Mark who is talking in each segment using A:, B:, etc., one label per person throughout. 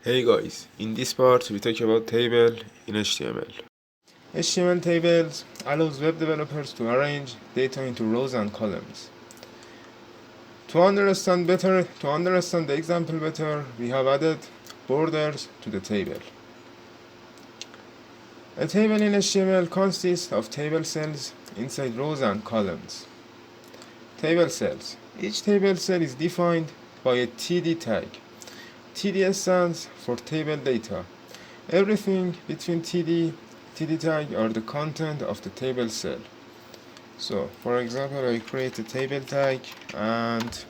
A: Hey guys, in this part we talk about table in HTML. HTML tables allows web developers to arrange data into rows and columns. To understand the example better, we have added borders to the table. A table in HTML consists of table cells inside rows and columns. Table cells. Each table cell is defined by a TD tag. TD stands for table data. Everything between TD tag are the content of the table cell. So, for example, I create a table tag and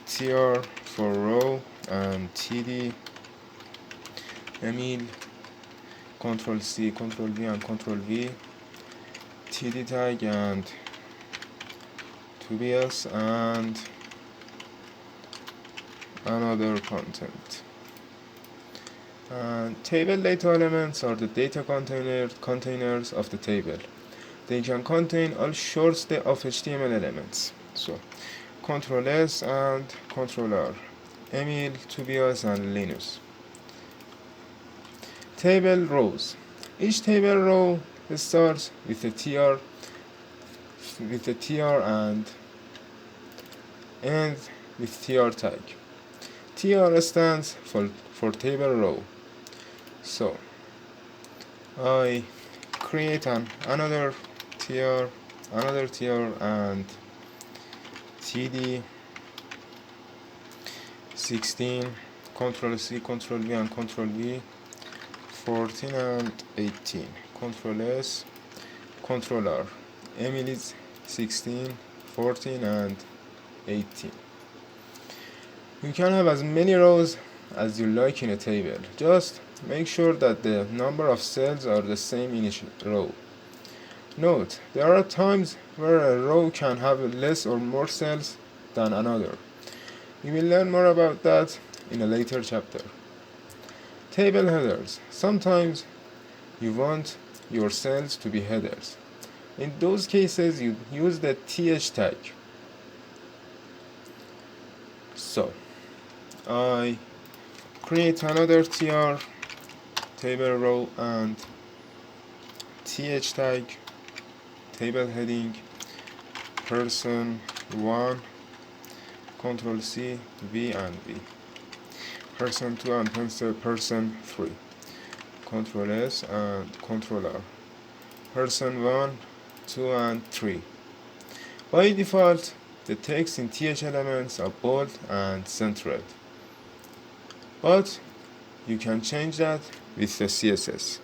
A: tr for row and TD, Emil, Control C, Control V and Control V, TD tag and Tobias and another content. And table data elements are the data containers of the table. They can contain all sorts of HTML elements. So, Control S and Control R, Emil, Tobias, and Linus. Table rows. Each table row starts with a tr and ends with tr tag. Tr stands for table row. So I create another tr and td 16, Control C, Control V and Control V, 14 and 18, Control S, Control R, Emil is 16, 14 and 18. You can have as many rows as you like in a table. Just make sure that the number of cells are the same in each row. Note, there are times where a row can have less or more cells than another. We will learn more about that in a later chapter. Table headers. Sometimes you want your cells to be headers. In those cases, you use the th tag. So, I create another tr, table row and th tag, table heading, person 1, Control C, V and V, person 2 and person 3, Control S and Control R, person 1, 2 and 3. By default, the text in th elements are bold and centered, but you can change that with the CSS.